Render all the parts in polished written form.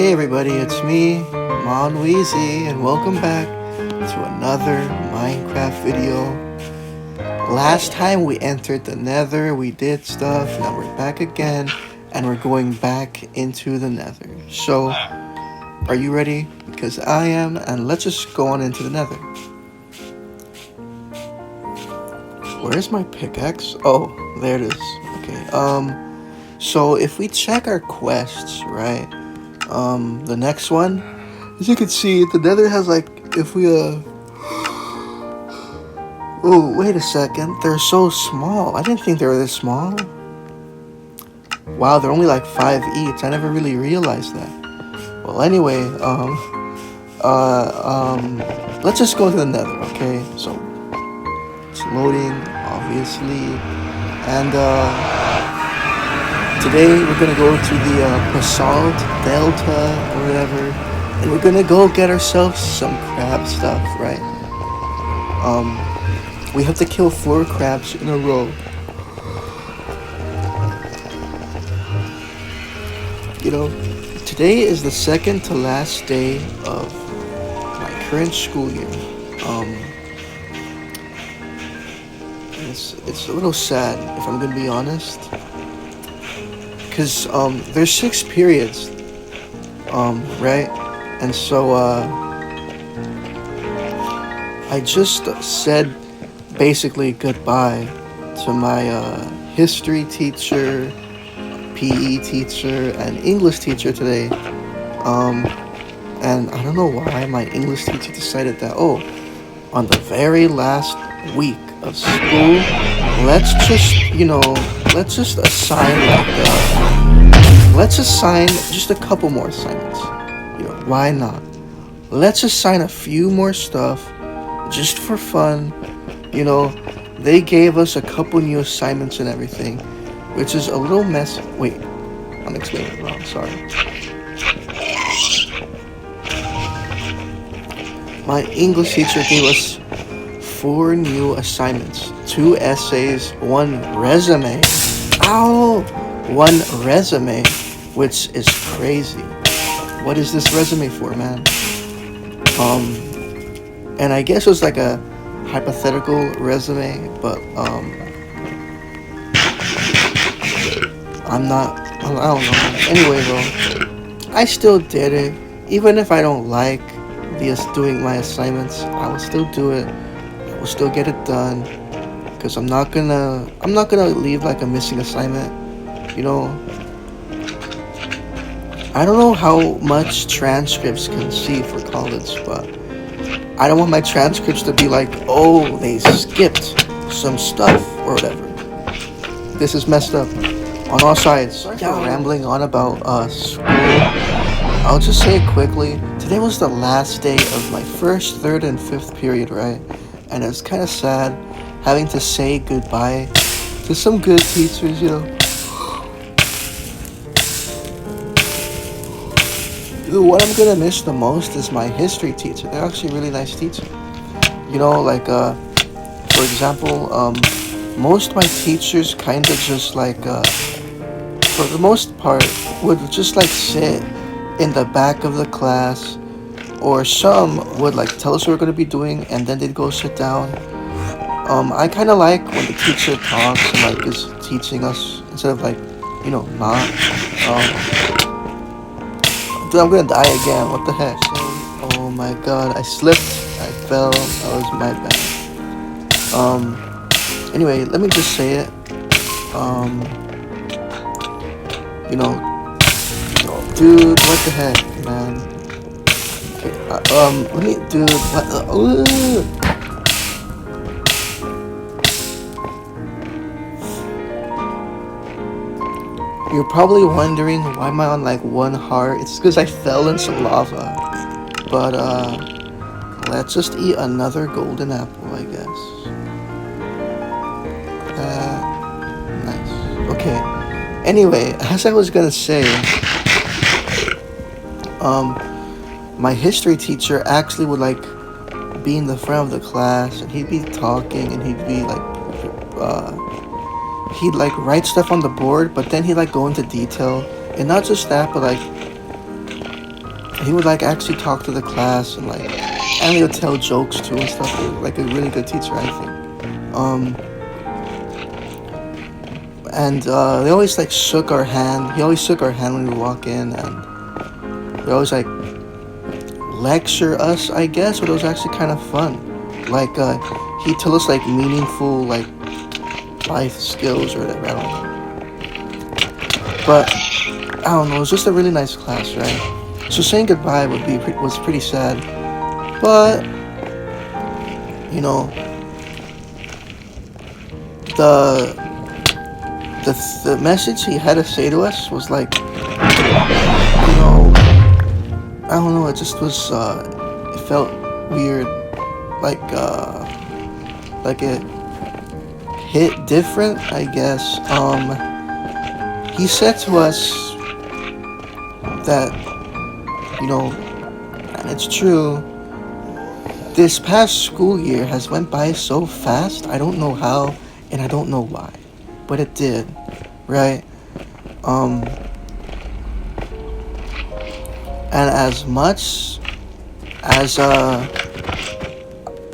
Hey everybody, it's me, MonWeeZe, and welcome back to another Minecraft video. Last time we entered the nether, we did stuff, now we're back again, and we're going back into the nether. So, are you ready? Because I am, and let's just go on into the nether. Where's my pickaxe? Oh, there it is. Okay, so if we check our quests, right? The next one, as you can see, the nether has like, if we, oh, wait a second, they're so small. I didn't think they were this small. Wow, they're only like 5 each. I never really realized that. Well, anyway, let's just go into the nether, okay? So, it's loading, obviously, and, today we're gonna go to the Basalt Delta or whatever, and we're gonna go get ourselves some crab stuff, right? We have to kill 4 crabs in a row. You know, today is the second to last day of my current school year. It's a little sad, if I'm gonna be honest. Because there's 6 periods, right? And so I just said basically goodbye to my history teacher, PE teacher, and English teacher today. And I don't know why my English teacher decided that, oh, on the very last week of school, let's just assign let's assign just a couple more assignments. You know, why not? Let's assign a few more stuff just for fun. You know, they gave us a couple new assignments and everything, which is a little messy. Wait, I'm explaining it wrong, sorry. My English teacher gave us 4 new assignments, 2 essays, 1 resume. Ow! 1 resume, which is crazy. What is this resume for, man? And I guess it was like a hypothetical resume, but I don't know. Anyway, though, I still did it. Even if I don't like doing my assignments, I will still do it. I will still get it done. Because I'm not gonna leave like a missing assignment, you know. I don't know how much transcripts can see for college, but I don't want my transcripts to be like, oh, they skipped some stuff or whatever. This is messed up on all sides. Sorry for rambling on about school. I'll just say it quickly. Today was the last day of my 1st, 3rd, and 5th period, right? And it's kind of sad having to say goodbye to some good teachers, you know. What I'm gonna miss the most is my history teacher. They're actually really nice teachers. You know, like, for example, most of my teachers kind of just like, for the most part, would just like sit in the back of the class, or some would like tell us what we're gonna be doing, and then they'd go sit down. I kind of like when the teacher talks and like is teaching us instead of like, you know, not. Dude, I'm gonna die again. What the heck? Oh my god, I slipped. I fell. That was my bad. Anyway, let me just say it. You know, dude, what the heck, man? Okay, let me, dude, what? You're probably wondering why am I on like 1 heart? It's because I fell in some lava. But let's just eat another golden apple, I guess. Nice. Okay. Anyway, as I was gonna say, my history teacher actually would like be in the front of the class, and he'd be talking, and he'd be like, he'd like write stuff on the board, but then he'd like go into detail, and not just that, but like he would like actually talk to the class and like, and he would tell jokes too and stuff. Like a really good teacher, I think. And they always like shook our hand. He always shook our hand when we walk in, and they always like lecture us, I guess, but it was actually kind of fun. Like he told us like meaningful like life skills or whatever. I don't know, but I don't know. It was just a really nice class, right? So saying goodbye was pretty sad, but you know the the message he had to say to us was like, I don't know. It just was. It felt weird, like like it hit different, I guess. He said to us that, and it's true. This past school year has went by so fast. I don't know how, and I don't know why, but it did, right? And as much as I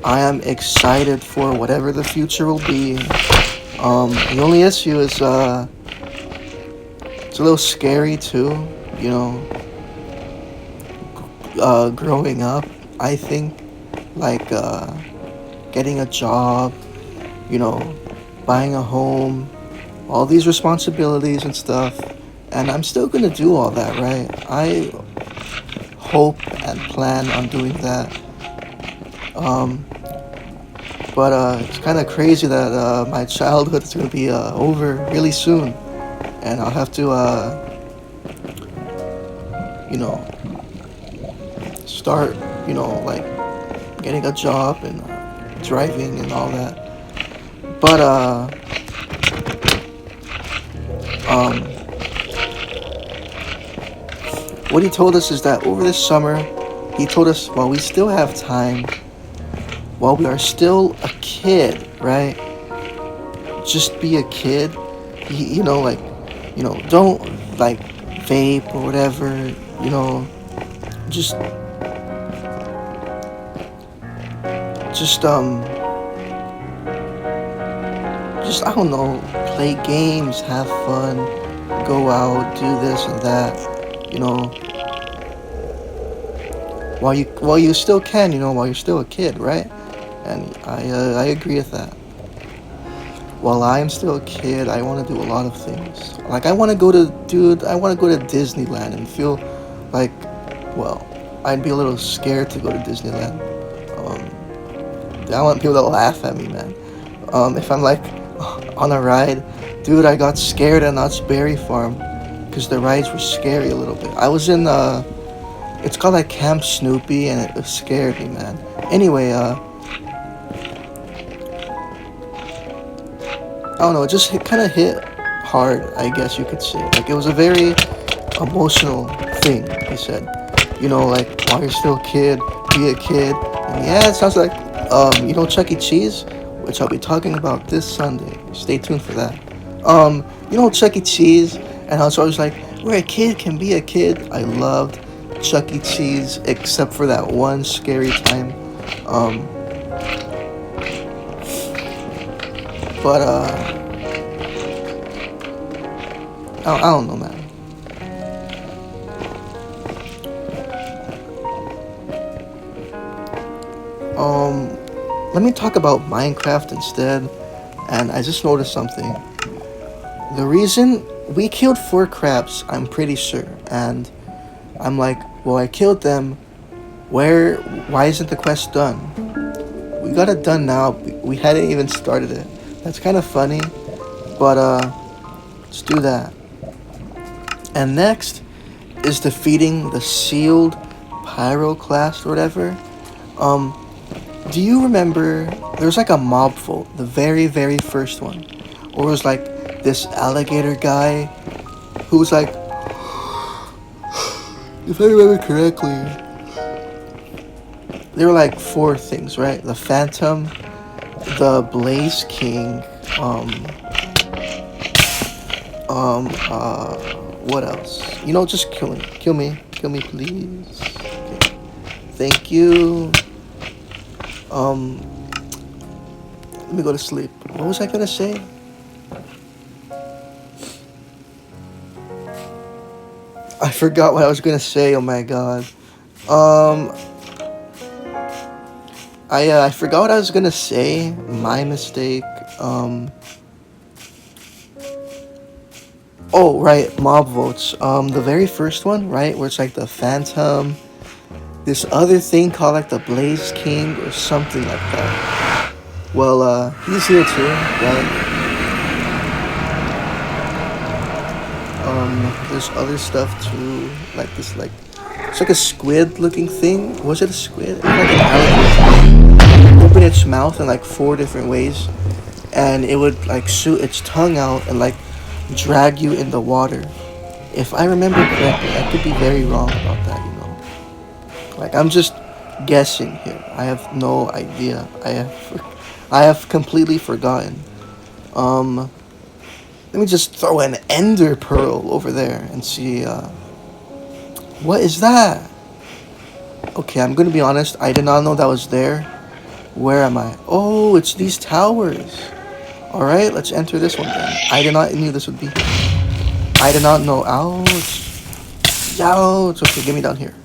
am excited for whatever the future will be, the only issue is it's a little scary too, you know. Growing up, I think, like getting a job, buying a home, all these responsibilities and stuff, and I'm still gonna do all that, right? I hope and plan on doing that. Um, but it's kind of crazy that my childhood is gonna be over really soon, and I'll have to, you know, start, like getting a job and driving and all that. But um, what he told us is that over this summer, he told us while we still have time, while we are still a kid, right? Just be a kid. Like, don't like vape or whatever. Just, just just I don't know, play games, have fun, go out, do this and that, while you still can, while you're still a kid, right? And I agree with that. While I'm still a kid, I want to do a lot of things. Like I want to go to, dude, I want to go to Disneyland and feel like, well, I'd be a little scared to go to Disneyland. I want people to laugh at me, man. If I'm like on a ride, dude, I got scared at Knott's Berry Farm because the rides were scary a little bit. I was in it's called like Camp Snoopy, and it scared me, man. Anyway, I don't know, it just kind of hit hard, I guess you could say. Like, it was a very emotional thing, he said. Like, while you're still a kid, be a kid. And yeah, it sounds like, Chuck E. Cheese, which I'll be talking about this Sunday. Stay tuned for that. Chuck E. Cheese, and I was always like, where a kid can be a kid. I loved Chuck E. Cheese, except for that one scary time. But I don't know, man. Let me talk about Minecraft instead. And I just noticed something. The reason we killed 4 crabs, I'm pretty sure, and I'm like, well, I killed them. Why isn't the quest done? We got it done now. We hadn't even started it. That's kind of funny, but let's do that. And next is defeating the sealed pyroclast or whatever. Do you remember there was like a mob vote, the very, very first one, or it was like this alligator guy who was like, if I remember correctly, there were like 4 things, right? The Phantom, the Blaze King, what else? Just kill me, please. Thank you. Um, let me go to sleep. What was I gonna say? I forgot what I was gonna say. Oh my god. Um, I forgot what I was gonna say. My mistake. Um. Oh right, mob votes. The very first one, right, where it's like the Phantom, this other thing called like the Blaze King or something like that. Well, he's here too, right? There's other stuff too, like this, like it's like a squid-looking thing. Was it a squid? It was like an alligator. Open its mouth in like four different ways, and it would like shoot its tongue out and like drag you in the water. If I remember correctly, I could be very wrong about that. Like I'm just guessing here. I have no idea. I have completely forgotten. Um, Let me just throw an ender pearl over there and see. What is that? Okay, I'm gonna be honest. I did not know that was there. Where am I? Oh, it's these towers. All right, let's enter this one then. I did not knew this would be here. I did not know. Ouch. Ouch. Okay, get me down here.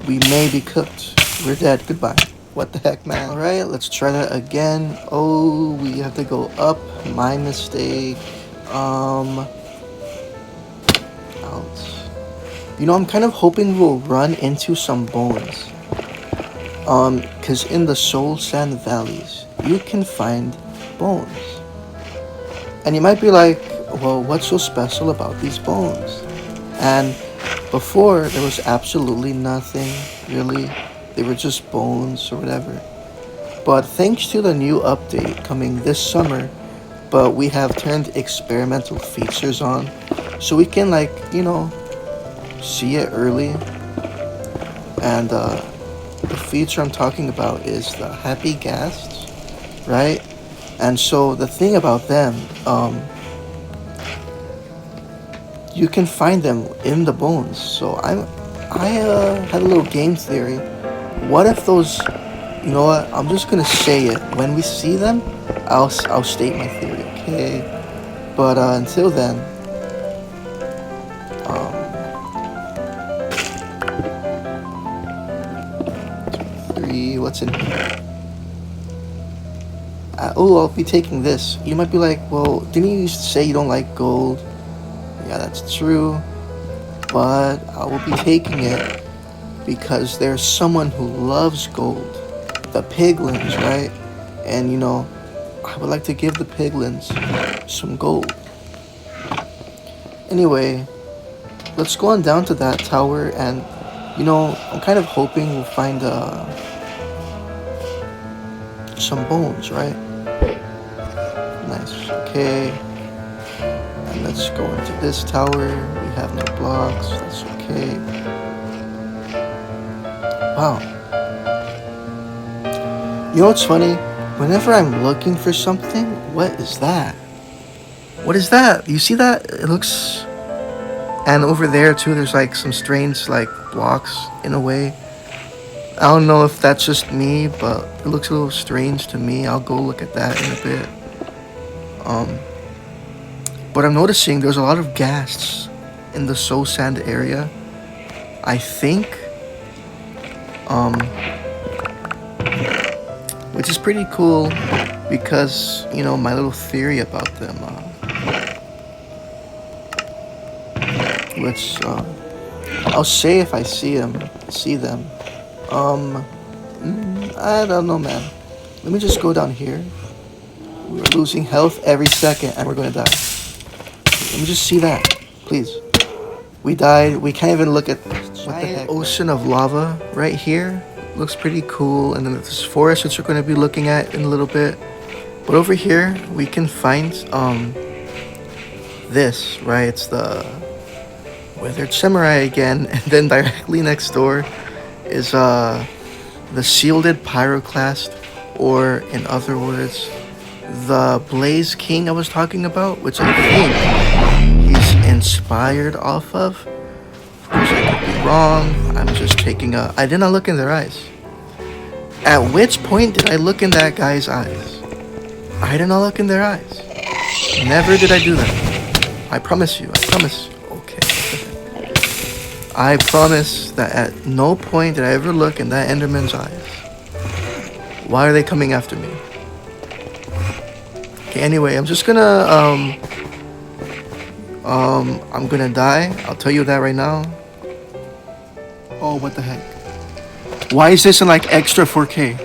We may be cooked. We're dead. Goodbye. What the heck, man? All right, let's try that again. Oh, we have to go up. My mistake. Ouch. I'm kind of hoping we'll run into some bones. Because in the Soul Sand Valleys, you can find bones. And you might be like, well, what's so special about these bones? And before, there was absolutely nothing, really. They were just bones or whatever. But thanks to the new update coming this summer, but we have turned experimental features on, so we can see it early. And the feature I'm talking about is the happy ghasts, right? And so the thing about them, you can find them in the bones. So I had a little game theory. What if those, you know what? I'm just gonna say it. When we see them, I'll state my theory, okay? But until then, um, 3. What's in here? I'll be taking this. You might be like, well, didn't you used to say you don't like gold? Yeah, that's true. But I will be taking it because there's someone who loves gold. The piglins, right? And I would like to give the piglins some gold. Anyway, let's go on down to that tower, and I'm kind of hoping we'll find some bones, right? Nice. Okay. And let's go into this tower. We have no blocks. That's okay. Wow. You know what's funny? Whenever I'm looking for something, what is that? What is that? You see that? It looks... And over there too, there's like some strange like blocks in a way. I don't know if that's just me, but it looks a little strange to me. I'll go look at that in a bit. But I'm noticing there's a lot of ghasts in the Soul Sand area. I think. Which is pretty cool because, my little theory about them. Which I'll say if I see them. I don't know, man. Let me just go down here. We're losing health every second and we're gonna die. Let me just see that, please. We died. We can't even look at what the heck. Ocean of lava right here. Looks pretty cool. And then this forest, which we're going to be looking at in a little bit. But over here, we can find this, right? It's the Withered Samurai again. And then directly next door is the Shielded Pyroclast, or in other words, the Blaze King I was talking about, which I think he's inspired off of. Of course, I could be wrong. I'm just taking a... I did not look in their eyes. At which point did I look in that guy's eyes? I did not look in their eyes. Never did I do that. I promise you. I promise. Okay. I promise that at no point did I ever look in that Enderman's eyes. Why are they coming after me? Okay, anyway, I'm just gonna, I'm gonna die. I'll tell you that right now. Oh, what the heck? Why is this in like extra 4K?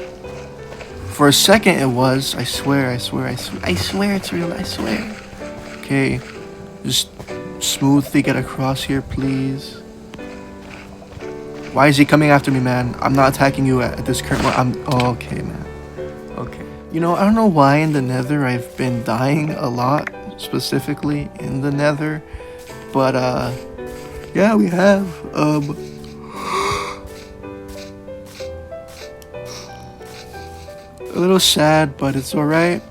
For a second it was. I swear it's real. I swear. Okay, just smoothly get across here, please. Why is he coming after me, man? I'm not attacking you at this current moment. Oh, okay, man. Okay. You know, I don't know why in the Nether I've been dying a lot, specifically in the Nether, but yeah, we have a little sad, but it's alright.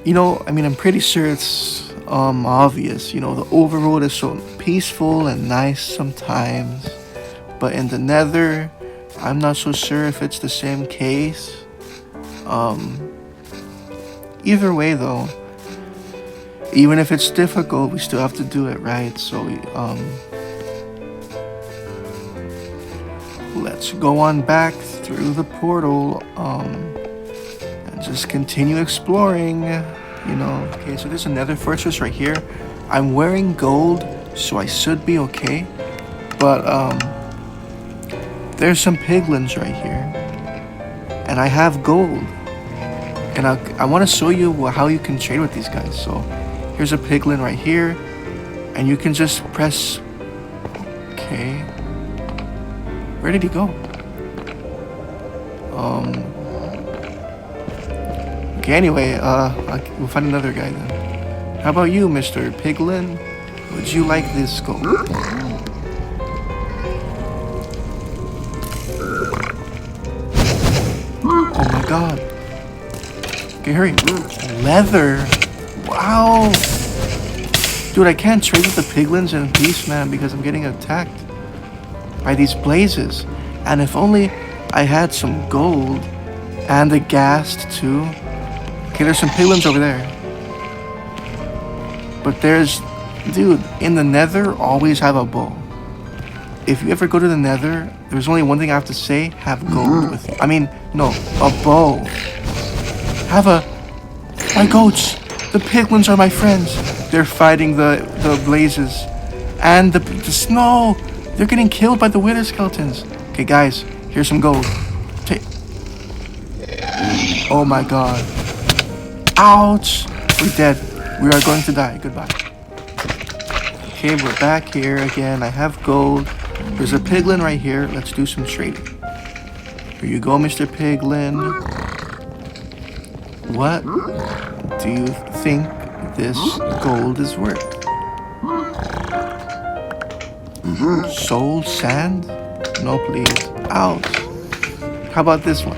You know, I mean, I'm pretty sure it's obvious. You know, the overworld is so peaceful and nice sometimes, but in the Nether, I'm not so sure if it's the same case. Either way though, even if it's difficult, we still have to do it, right? So let's go on back through the portal and just continue exploring, you know. Okay, so there's another fortress right here. I'm wearing gold, so I should be okay, but there's some piglins right here, and I have gold, and I want to show you how you can trade with these guys. So here's a piglin right here, and you can just press. Okay, where did he go? Okay, anyway, we'll find another guy then. How about you, Mr. Piglin? Would you like this gold? Oh my god. Okay, hurry. Leather. Wow. Dude, I can't trade with the piglins in peace, man, because I'm getting attacked by these blazes. And if only I had some gold and the ghast too. Okay, there's some piglins over there. But there's... Dude, in the Nether, always have a bow. If you ever go to the Nether, there's only one thing I have to say: have gold with you. I mean, no, a bow. Have a... My goats! The piglins are my friends. They're fighting the blazes. And the snow! They're getting killed by the wither skeletons. Okay, guys, here's some gold. Oh my god. Ouch! We're dead. We are going to die. Goodbye. Okay, we're back here again. I have gold. There's a piglin right here. Let's do some trading. Here you go, Mr. Piglin. What do you think this gold is worth? Soul sand? No, please. Ouch. How about this one?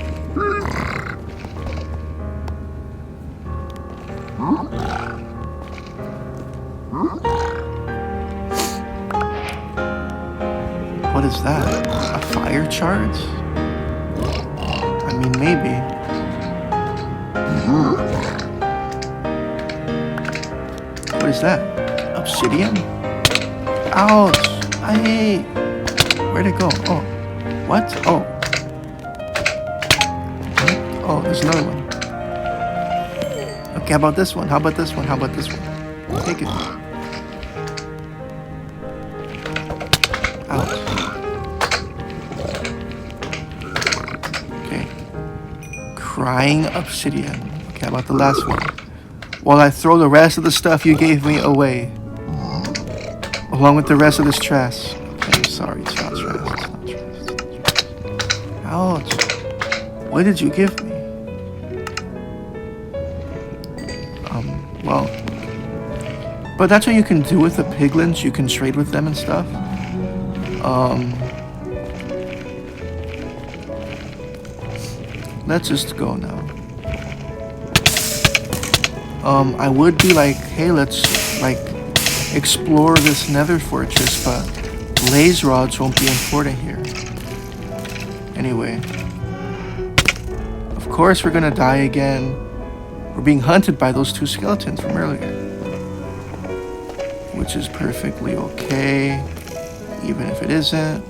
What is that? A fire charge? I mean, maybe. What is that? Obsidian? Ouch! I hate. Where'd it go? Oh. What? Oh. Oh, there's another one. Okay, how about this one? How about this one? How about this one? Take it. Ouch. Okay. Crying obsidian. Okay, how about the last one? While I throw the rest of the stuff you gave me away. Along with the rest of this trash. Okay, sorry, it's not trash. It's not trash. Ouch. What did you give me? Well. But that's what you can do with the piglins. You can trade with them and stuff. Let's just go now. I would be like, hey, let's like explore this nether fortress, but blaze rods won't be important here. Anyway. Of course we're gonna die again. We're being hunted by those two skeletons from earlier. Which is perfectly okay. Even if it isn't.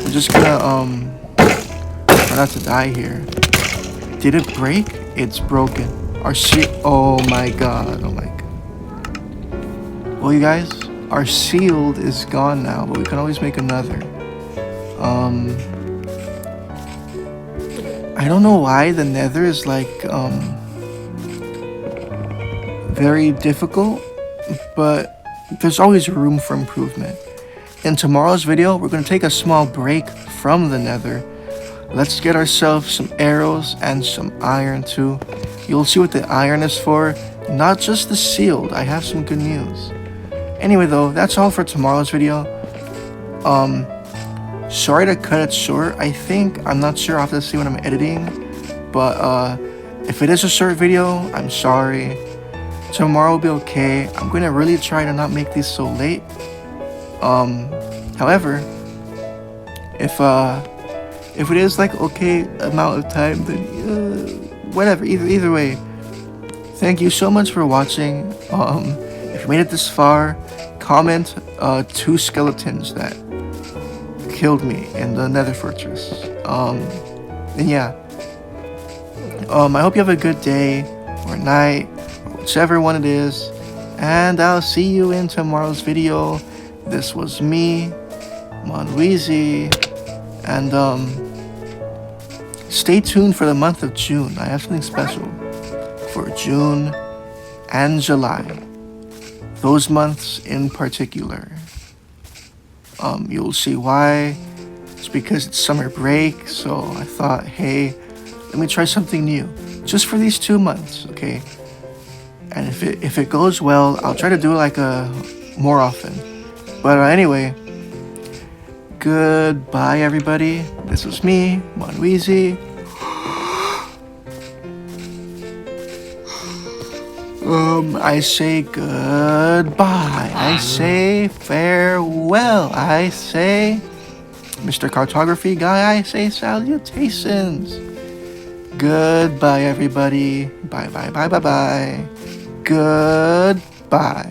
We're just gonna, try not to die here. Did it break? It's broken. Our oh my god, oh my god. Well, you guys, our shield is gone now, but we can always make another. I don't know why the nether is like, very difficult, but there's always room for improvement. In tomorrow's video, we're going to take a small break from the nether. Let's get ourselves some arrows and some iron too. You'll see what the iron is for, not just the shield. I have some good news. Anyway though, that's all for tomorrow's video. Sorry to cut it short. I'm not sure, I'll have to see when I'm editing. But if it is a short video, I'm sorry. Tomorrow will be okay. I'm gonna really try to not make these so late. However, if it is like okay amount of time, then whatever. Either way, thank you so much for watching. If you made it this far, comment 2 skeletons that killed me in the nether fortress. And yeah. I hope you have a good day or night, or whichever one it is. And I'll see you in tomorrow's video. This was me, MonWeeZe. And stay tuned for the month of June. I have something special for June and July. Those months in particular. You'll see why. It's because it's summer break, so I thought, hey, let me try something new. Just for these 2 months, okay? And if it goes well, I'll try to do like more often. But anyway, goodbye everybody. This was me, MonWeeZe. I say goodbye. I say farewell. I say, Mr. Cartography guy, I say salutations. Goodbye, everybody. Bye, bye, bye, bye, bye. Goodbye.